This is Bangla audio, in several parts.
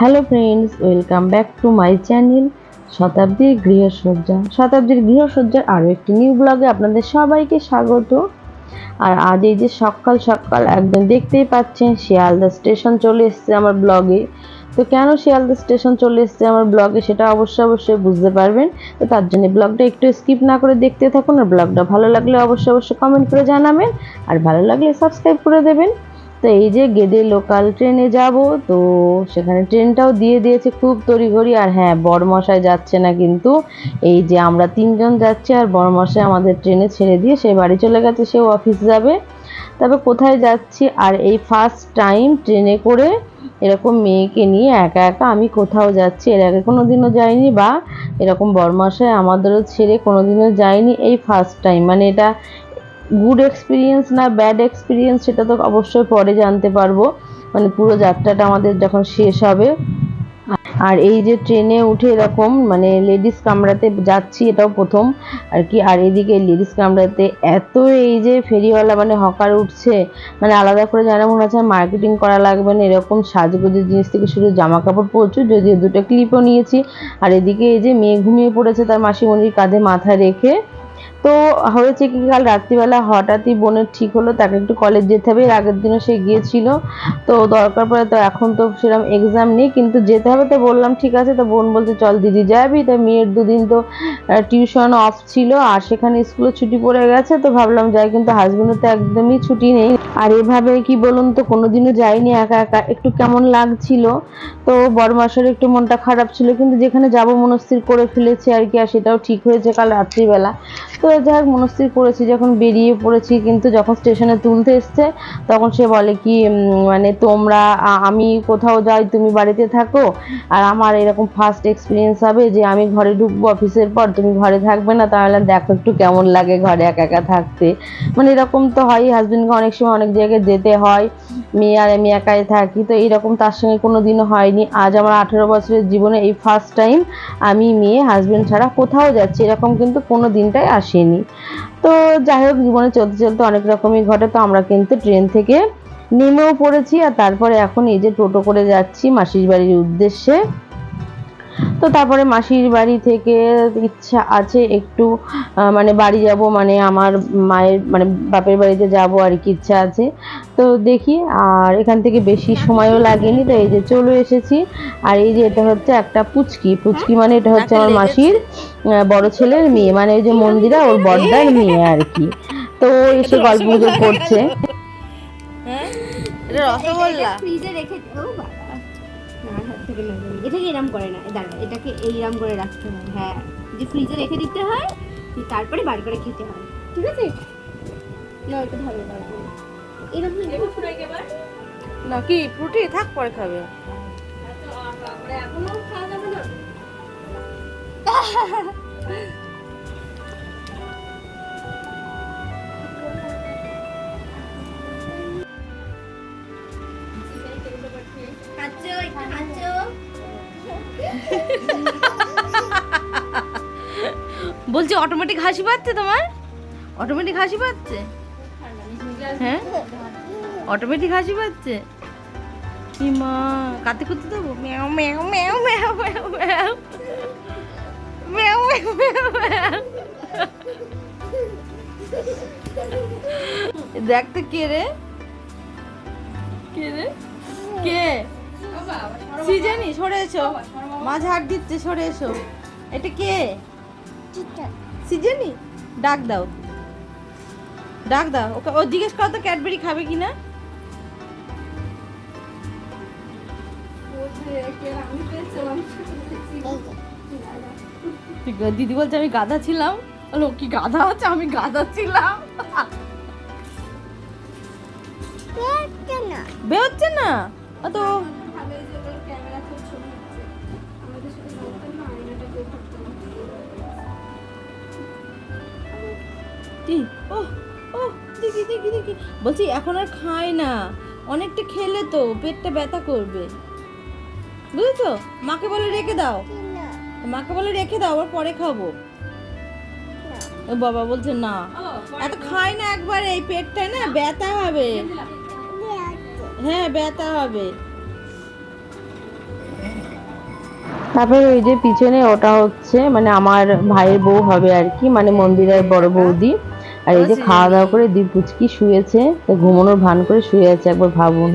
Hello friends, welcome back to my channel শতাব্দীর গৃহসজ্জা। শতাব্দীর গৃহসজ্জার আরও একটি নিউ ব্লগে আপনাদের সবাইকে স্বাগত। আর আজ এই যে সকাল সকাল একদম দেখতেই পাচ্ছেন শিয়ালদা স্টেশন চলে এসছে আমার ব্লগে। তো কেন শিয়ালদা স্টেশন চলে এসছে আমার ব্লগে সেটা অবশ্যই বুঝতে পারবেন। তো তার জন্য ব্লগটা একটু স্কিপ না করে দেখতে থাকুন। আর ব্লগটা ভালো লাগলে অবশ্যই কমেন্ট করে জানাবেন, আর ভালো লাগলে সাবস্ক্রাইব করে দেবেন। তো এই যে গেদে লোকাল ট্রেনে যাব, তো সেখানে ট্রেনটাও দিয়ে দিয়েছে খুব তড়িঘড়ি। আর হ্যাঁ, বড়মশাই যাচ্ছে না, কিন্তু এই যে আমরা তিনজন যাচ্ছি, আর বড়মশাই আমাদের ট্রেনে ছেড়ে দিয়ে সে বাড়ি চলে গেছে, সেও অফিস যাবে। তবে কোথায় যাচ্ছি, আর এই ফার্স্ট টাইম ট্রেনে করে এরকম মেয়েকে নিয়ে একা একা আমি কোথাও যাচ্ছি। এর আগে কোনোদিনও যাইনি, বা এরকম বড়মশাই আমাদেরও ছেড়ে কোনোদিনও যায়নি, এই ফার্স্ট টাইম। মানে এটা গুড এক্সপিরিয়েন্স না ব্যাড এক্সপিরিয়েন্স সেটা তো অবশ্যই পরে জানতে পারবো, মানে পুরো যাত্রাটা আমাদের যখন শেষ হবে। আর এই যে ট্রেনে উঠে এরকম মানে লেডিস কামরাতে যাচ্ছি, এটাও প্রথম আর কি। আর এদিকে লেডিস কামরাতে এত এই যে ফেরিওয়ালা মানে হকার উঠছে, মানে আলাদা করে যেন মনে হচ্ছে মার্কেটিং করা লাগবে না, এরকম সাজগোজের জিনিস থেকে শুরু জামা কাপড় প্রচুর, যদিও দুটো ক্লিপও নিয়েছি। আর এদিকে এই যে মেয়ে ঘুমিয়ে পড়েছে তার মাসিমণির কাঁধে মাথা রেখে। তো হয়েছে কি, কাল রাত্রিবেলা হঠাৎই বোনের ঠিক হলো তাকে একটু কলেজ যেতে হবে। এর আগের দিনও সে গিয়েছিল, তো দরকার পড়ে। তো এখন তো সেরকম এক্সাম নেই, কিন্তু যেতে হবে। তো বললাম ঠিক আছে। তো বোন বলছে চল দিদি যাবি। তো মেয়ের দুদিন তো টিউশন অফ ছিল, আর সেখানে স্কুলে ছুটি পড়ে গেছে, তো ভাবলাম যাই। কিন্তু হাজবেন্ডের তো একদমই ছুটি নেই। আর এভাবে কি বলুন তো, কোনোদিনও যাইনি একা একা, একটু কেমন লাগছিল। তো বড় মাসের একটু মনটা খারাপ ছিল, কিন্তু যেখানে যাব মনস্থির করে ফেলেছি আর কি। আর সেটাও ঠিক হয়েছে কাল রাত্রিবেলা। তো যাই হোক, মনস্থির করেছি যখন বেরিয়ে পড়েছি। কিন্তু যখন স্টেশনে তুলতে এসছে, তখন সে বলে কি মানে তোমরা আমি কোথাও যাই তুমি বাড়িতে থাকো, আর আমার এরকম ফার্স্ট এক্সপিরিয়েন্স হবে যে আমি ঘরে ঢুকবো অফিসের পর, তুমি ঘরে থাকবে না। তাহলে দেখো একটু কেমন লাগে ঘরে একা একা থাকতে। মানে এরকম তো হয়, হাজবেন্ডকে অনেক সময় অনেক জায়গায় যেতে হয়, মেয়ে আর আমি একাই থাকি। তো এইরকম তার সঙ্গে কোনো দিনও হয়নি। আজ আমার 18 বছরের জীবনে এই ফার্স্ট টাইম আমি মেয়ে হাজবেন্ড ছাড়া কোথাও যাচ্ছি, এরকম কিন্তু কোনো দিনটাই আসেনি। তো যাই হোক, জীবনে চলতে চলতে অনেক রকমই ঘটে। তো আমরা কিন্তু ট্রেন থেকে নেমেও পড়েছি, আর তারপরে এখন এই যে টোটো করে যাচ্ছি মাসির বাড়ির উদ্দেশ্যে। তো তারপরে মাসির বাড়ি থেকে ইচ্ছা আছে একটু মানে বাড়ি যাব, মানে আমার মায়ের মানে বাপের বাড়িতে যাব আর কি, ইচ্ছা আছে। তো দেখি, আর এখান থেকে বেশি সময়ও লাগেনি। তো এই যে চলে এসেছি। আর এই যে এটা হচ্ছে একটা পুচকি, পুচকি মানে এটা হচ্ছে আমার মাসির বড় ছেলের মেয়ে, মানে ওই যে মন্দিরা ওর বড়দার মেয়ে আর কি। তো এসে গল্প গুজব করছে। হ্যাঁ, এটা রসগোল্লা। ফ্রিজে রেখে ও বাবা, না হাত থেকে লাগবে। এটাকে এরম করে না, দাঁড়া, এটাকে এইরম করে রাখতে হয়। হ্যাঁ, যে ফ্রিজে রেখে দিতে হয়, তারপরে বার করে খেতে হয়, ঠিক আছে? না, একটু ভালো লাগবে এরকম নাকি ফ্রুটি থাক পরে খাবে। এখনো খাওয়া যাবে না। বলছি অটোমেটিক হাসি পাচ্ছে তোমার? অটোমেটিক হাসি পাচ্ছে? হ্যাঁ, অটোমেটিক হাসি পাচ্ছে। কি মা, কাতে করতে দেবো? ম্যাও ম্যাও ম্যাও ম্যাও ম্যাও ম্যাও ম্যাও ম্যাও ম্যাও। দেখতে কে রে? কে রে? কে? সিজানি, সরে এসো। মা ঝাড় দিচ্ছে, সরে এসো। এটা কে? সিজানি, ডাক দাও, ডাক দাও ওকে। ও জিজ্ঞেস করো তো ক্যাডবেরি খাবে কিনা। দিদি বলছে আমি গাধা ছিলাম। বলো কি গাধা আছে? আমি গাধা ছিলাম। বেরোচ্ছে না তো। ও ও, দেখি দেখি দেখি। বলছি এখন আর খায় না, অনেকটা খেলে তো পেটটা ব্যথা করবে, বুঝেছো? মাকে বলে রেখে দাও, মাকে বলে রেখে দাও, আবার পরে খাবো। ও বাবা বলছে না, এত খায় না একবার, এই পেটটায় না ব্যথা হবে। হ্যাঁ, ব্যথা হবে। তারপরে ওই যে পিছনে ওটা হচ্ছে মানে আমার ভাইয়ের বউ হবে আর কি, মানে মন্দিরের বড় বৌদি। আর এই যে খাওয়া দাওয়া করে দীপ পুচকি শুয়েছে, তো ঘুমানোর ভান করে শুয়ে আছে, একবার ভাবুন।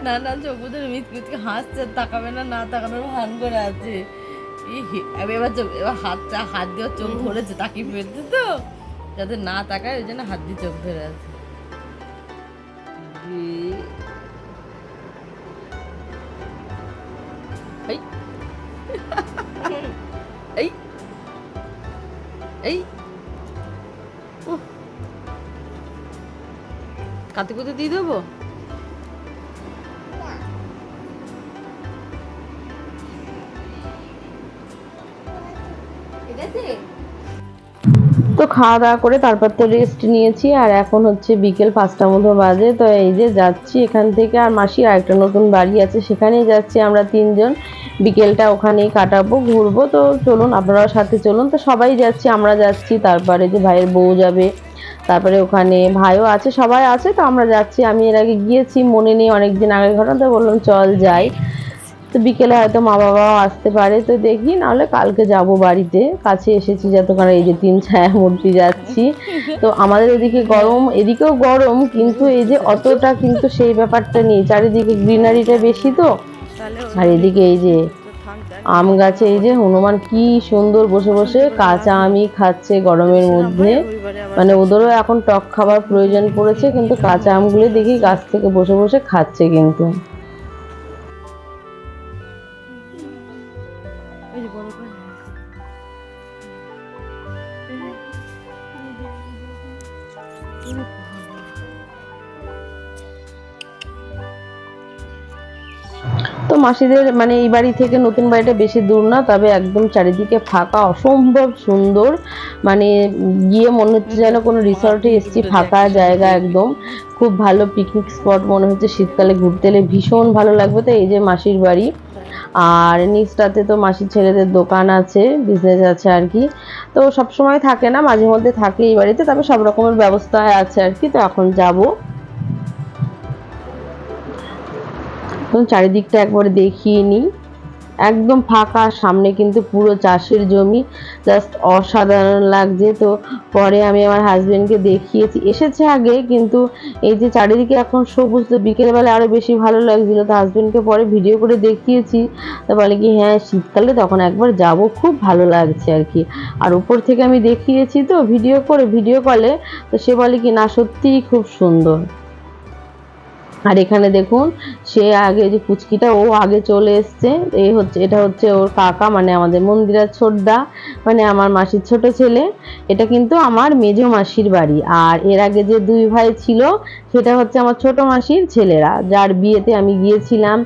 না না, চোখ বুঝে মিচমিচকে হাসছে, তাকাবে না, না তাকানোর ভান করে আছে। এবার চোখ, এবার হাত দিয়ে চোখ ধরেছে, তাকিয়ে ফেলছে তো, যাতে না তাকায় ওই জন্য হাত দিয়ে চোখ ধরে আছে। এই এই এই কাতে কুতে দিয়ে দেবো। তো খাওয়া দাওয়া করে তারপর তো রেস্ট নিয়েছি, আর এখন হচ্ছে বিকেল 5টার মতো বাজে। তো এই যে যাচ্ছি এখান থেকে, আর মাসির আরেকটা নতুন বাড়ি আছে সেখানেই যাচ্ছি আমরা 3জন, বিকেলটা ওখানেই কাটাবো, ঘুরবো। তো চলুন আপনারাও সাথে চলুন। তো সবাই যাচ্ছি, আমরা যাচ্ছি, তারপরে যে ভাইয়ের বউ যাবে, তারপরে ওখানে ভাইও আছে, সবাই আছে। তো আমরা যাচ্ছি, আমি এর আগে গিয়েছি, মনে নেই, অনেকদিন আগের ঘটনা, তো বললাম চল যাই। তো বিকেলে হয়তো মা বাবাও আসতে পারে, তো দেখি, নাহলে কালকে যাব বাড়িতে। কাছে এসেছি যতক্ষণ, এই যে 3 ছায়া মূর্তি যাচ্ছি। তো আমাদের এদিকে গরম, এদিকেও গরম, কিন্তু এই যে অতটা কিন্তু সেই ব্যাপারটা নেই, চারিদিকে গ্রিনারিটা বেশি তো। আর এদিকে এই যে আম গাছে এই যে হনুমান কি সুন্দর বসে বসে কাঁচা আমই খাচ্ছে গরমের মধ্যে। মানে ওদেরও এখন টক খাবার প্রয়োজন পড়েছে, কিন্তু কাঁচা আমগুলো দেখি গাছ থেকে বসে বসে খাচ্ছে কিন্তু। তো মাসিদের মানে এই বাড়ি থেকে নতুন বাড়িটা বেশি দূর না, তবে একদম চারিদিকে ফাঁকা, অসম্ভব সুন্দর। মানে গিয়ে মনে হচ্ছে যেন কোনো রিসর্টে এসেছি, ফাঁকা জায়গা একদম, খুব ভালো পিকনিক স্পট মনে হচ্ছে। শীতকালে ঘুরতে এলে ভীষণ ভালো লাগবে। তো এই যে মাসির বাড়ি, আর নিচটাতে তো মাসির ছেলেদের দোকান আছে, বিজনেস আছে আর কি। তো সব সময় থাকে না, মাঝে মধ্যে থাকে এই বাড়িতে, তবে সব রকমের ব্যবস্থা আছে আর কি। তো এখন যাবো, চারিদিকটা একবারে দেখিয়ে নিই। একদম ফাঁকা, সামনে কিন্তু পুরো চাষের জমি, জাস্ট অসাধারণ লাগছে। তো পরে আমি আমার হাজবেন্ডকে দেখিয়েছি, এসেছে আগে, কিন্তু এই যে চারিদিকে এখন সবুজ, তো বিকেলবেলা আরো বেশি ভালো লাগছিল। তো হাজবেন্ডকে পরে ভিডিও করে দেখিয়েছি, তো বলে কি হ্যাঁ শীতকালে তখন একবার যাব, খুব ভালো লাগছে আর কি। আর উপর থেকে আমি দেখিয়েছি তো ভিডিও কলে, তো সে বলে কি না সত্যিই খুব সুন্দর। আর এখানে দেখুন, সে আগে যে পুচকিটা, ও আগে চলে এসছে। এটা হচ্ছে ওর কাকা, মানে আমাদের মন্দিরের ছোটদা, মানে আমার মাসির ছোট ছেলে। এটা কিন্তু আমার মেজো মাসির বাড়ি। আর এর আগে যে 2 ভাই ছিল, সেটা হচ্ছে আমার ছোট মাসির ছেলেরা, যার বিয়েতে আমি গিয়েছিলাম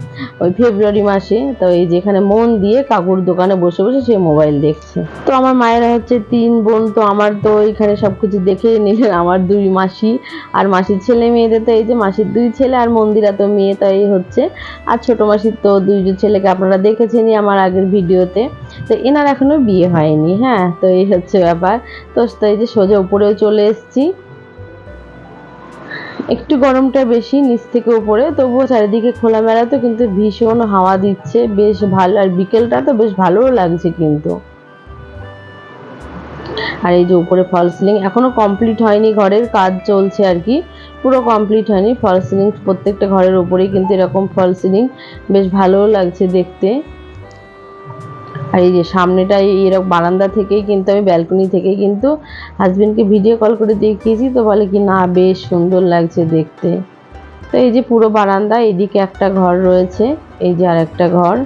ওই ফেব্রুয়ারি মাসে। তো এই যেখানে মন দিয়ে কাকুর দোকানে বসে বসে সে মোবাইল দেখছে। তো আমার মায়েরা হচ্ছে 3 বোন, তো আমার তো এখানে সবকিছু দেখে নিলেন, আমার 2 মাসি আর মাসির ছেলে মেয়েদের। তো এই যে মাসির 2 ছেলে, আর মন্দিরা তো মেয়ে, তো এই হচ্ছে। আর ছোট মাসির তো 2 ছেলেকে আপনারা দেখেছেনই আমার আগের ভিডিওতে। তো এনার এখনো বিয়ে হয়নি। হ্যাঁ, তো এই হচ্ছে ব্যাপার। তো এই যে সোজা উপরেও চলে এসেছি। একটু গরমটা বেশি নিচ থেকে উপরে, তবুও চারিদিকে খোলামেলা, তো কিন্তু ভীষণ হাওয়া দিচ্ছে, বেশ ভালো। আর বিকেলটা তো বেশ ভালোও লাগছে কিন্তু। আর এই যে উপরে ফল সিলিং এখনো কমপ্লিট হয়নি, ঘরের কাজ চলছে আর কি, পুরো কমপ্লিট হয়নি। ফল সিলিং প্রত্যেকটা ঘরের উপরেই কিন্তু এরকম ফল সিলিং, বেশ ভালোও লাগছে দেখতে। আর এই যে সামনেটা এরকম বারান্দা থেকেই কিন্তু, আমি ব্যালকনি থেকেই কিন্তু হাজবেন্ডকে ভিডিও কল করে দেখিয়েছি, তো বলে কি না বেশ সুন্দর লাগছে দেখতে। তো এই যে পুরো বারান্দা, এদিকে একটা ঘর রয়েছে, এই যে আর একটা ঘর,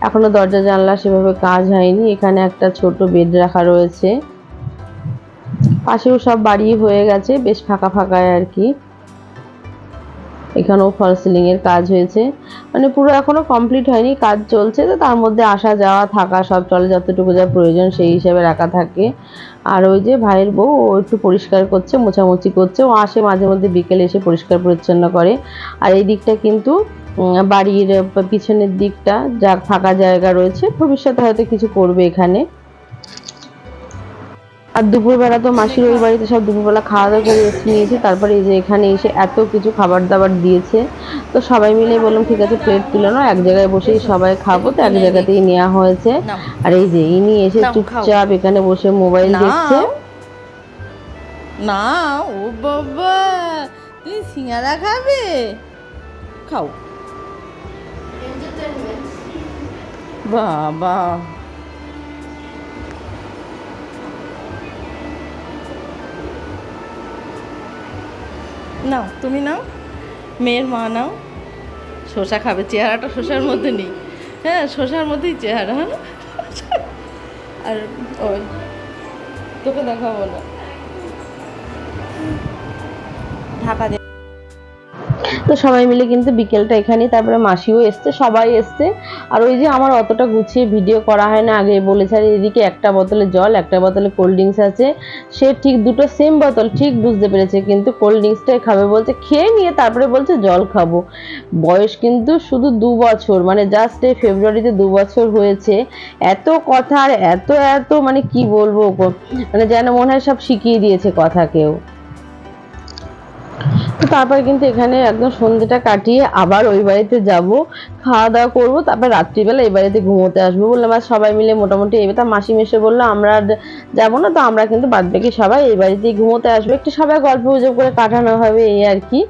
এখনো দরজা জানলা সেভাবে কাজ হয়নি। এখানে একটা ছোট বেড রাখা রয়েছে, পাশেও সব বাড়ি হয়ে গেছে, বেশ ফাঁকা ফাঁকায় আর কি। এখানেও ফল সিলিং এর কাজ হয়েছে, মানে পুরো এখনো কমপ্লিট হয়নি, কাজ চলছে। তো তার মধ্যে আসা যাওয়া থাকা সব চলে, যতটুকু যা প্রয়োজন সেই হিসাবে রাখা থাকে। আর ওই যে ভাইয়ের বউ, ও একটু পরিষ্কার করছে, মোছামুছি করছে, ও আসে মাঝে মধ্যে বিকেলে এসে পরিষ্কার পরিচ্ছন্ন করে। আর এই দিকটা কিন্তু বাড়ির পিছনের দিকটা যা ফাঁকা জায়গা রয়েছে, ভবিষ্যতে হয়তো কিছু করবে এখানে। আর দুপুরবেলা তো মাসির ওই বাড়িতে সব দুপুরবেলা খাওয়া দাওয়া করে রেস্ট নিয়েছি, তারপরে এই যে এখানে এসে এত কিছু খাবার দাবার দিয়েছে। তো সবাই মিলে বললাম ঠিক আছে প্লেট তুলে নাও, এক জায়গায় বসেই সবাই খাবো, তো এক জায়গাতেই নেওয়া হয়েছে। নাও আর এই যে ইনি এসে নাও, খাও। চুপচাপ এখানে বসে মোবাইল দেখছে। নাও না, ও বাবা তুমি সিঙ্গারা খাবে, খাও। বাবা নাও, তুমি নাও, মেয়ের মা নাও। শসা খাবে, চেহারাটা শসার মধ্যে নেই, হ্যাঁ শসার মধ্যেই চেহারা, হ্যাঁ। আর ওই তোকে দেখাবো না, ঢাকা দিয়ে। তো সবাই মিলে কিন্তু বিকেলটা এখানেই, তারপরে মাসিও এসছে, সবাই এসছে। আর ওই যে আমার অতটা গুছিয়ে ভিডিও করা হয় না, আগে বলেছে। আর এদিকে একটা বোতলে জল, একটা বোতলে কোল্ড ড্রিঙ্কস আছে। সে ঠিক দুটো সেম বোতল ঠিক বুঝতে পেরেছে, কিন্তু কোল্ড ড্রিঙ্কসটাই খাবে বলছে, খেয়ে নিয়ে তারপরে বলছে জল খাবো। বয়স কিন্তু শুধু 2 বছর, মানে জাস্ট এই ফেব্রুয়ারিতে 2 বছর হয়েছে। এত কথা আর এত এত মানে কি বলবো, মানে যেন মনে হয় সব শিখিয়ে দিয়েছে কথা কেউ। তো তারপরে কিন্তু এখানে একদম সন্ধ্যেটা কাটিয়ে আবার ওই বাড়িতে যাব, খাওয়া দাওয়া করবো, তারপর রাত্রিবেলা এই বাড়িতে ঘুমোতে আসবো। বললাম আর সবাই মিলে মোটামুটি এই তা মাসি মেশে বললো আমরা আর যাবো না, তো আমরা কিন্তু বাদ বাকি সবাই এই বাড়িতেই ঘুমোতে আসবো, একটু সবাই গল্প গুজব করে কাটানো হবে এই আর কি।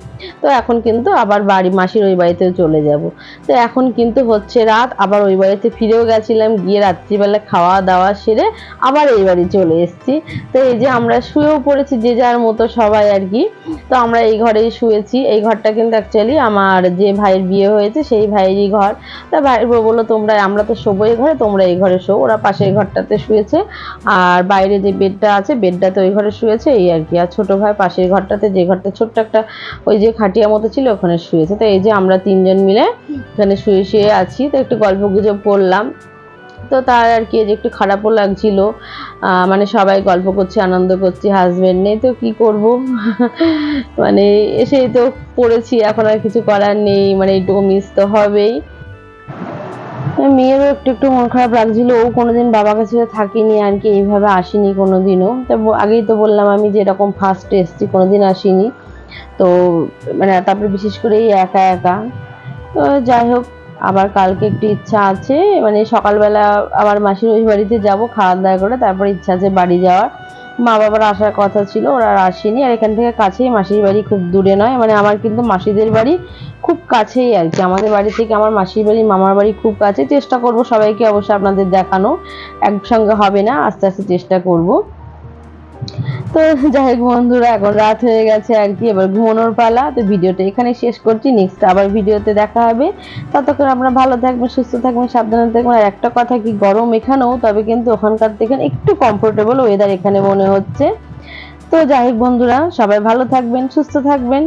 তো এখন কিন্তু আবার মাসির ওই বাড়িতেও চলে যাব। তো এখন কিন্তু হচ্ছে রাত, আবার ওই বাড়িতে ফিরেও গেছিলাম, গিয়ে রাত্রিবেলা খাওয়া দাওয়া সেরে আবার এই বাড়ি চলে এসেছি। তো এই যে আমরা শুয়েও পড়েছি যে যার মতো সবাই আর কি। তো আমরা এই ঘরেই শুয়েছি। এই ঘরটা কিন্তু অ্যাকচুয়ালি আমার যে ভাইয়ের বিয়ে হয়েছে সেই ভাইয়েরই ঘর। তা ভাইয়ের বউ বললো আমরা তো শোবো এই ঘরে, তোমরা এই ঘরে শো। ওরা পাশের ঘরটাতে শুয়েছে, আর বাইরে যে বেডটা আছে বেডটাতে ওই ঘরে শুয়েছে এই আর কি। আর ছোট ভাই পাশের ঘরটাতে, যে ঘরটা ছোট্ট একটা ওই যে খাটিয়া মতো ছিল ওখানে শুয়েছে। তো এই যে আমরা 3 জন মিলে এখানে শুয়ে শুয়ে আছি। তো একটু গল্প গুজব করলাম। তো তার আর কি যে একটু খারাপও লাগছিল, মানে সবাই গল্প করছে, আনন্দ করছি, হাজবেন্ড নেই তো কি করব। মানে এসেই তো পড়েছি, এখন আর কিছু করার নেই, মানে এইটুকু মিস তো হবেই। মেয়েরও একটু একটু মন খারাপ লাগছিল, ও কোনোদিন বাবার কাছে থাকিনি আর কি, এইভাবে আসেনি কোনোদিনও। তো আগেই তো বললাম আমি যে এরকম ফার্স্ট এসেছি, কোনোদিন আসিনি। তো মানে তারপরে বিশেষ করে এই একা একা। তো যাই হোক, আবার কালকে একটু ইচ্ছা আছে, মানে সকালবেলা আবার মাসির ওই বাড়িতে যাব খাওয়া দাওয়া করে, তারপরে ইচ্ছা আছে বাড়ি যাওয়ার। মা বাবার আসার কথা ছিল, ওরা আর আসেনি। আর এখান থেকে কাছেই মাসির বাড়ি, খুব দূরে নয়, মানে আমার কিন্তু মাসিদের বাড়ি খুব কাছেই আর কি। আমাদের বাড়ি থেকে আমার মাসির বাড়ি মামার বাড়ি খুব কাছে। চেষ্টা করব সবাইকে অবশ্যই আপনাদের দেখানো, একসঙ্গে হবে না, আস্তে আস্তে চেষ্টা করব। তো যাই হোক বন্ধুরা, এখন রাত হয়ে গেছে আর কি, এবার ঘুমানোর পালা। তো ভিডিওটা এখানে শেষ করছি, নেক্সট আবার ভিডিওতে দেখা হবে। ততক্ষণ আপনারা ভালো থাকবেন, সুস্থ থাকবেন, সাবধানে থাকবেন। আর একটা কথা কি, গরম এখানেও, তবে কিন্তু ওখানকার থেকে একটু কমফোর্টেবল ওয়েদার এখানে মনে হচ্ছে। তো যাই হোক বন্ধুরা, সবাই ভালো থাকবেন, সুস্থ থাকবেন,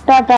টাটা।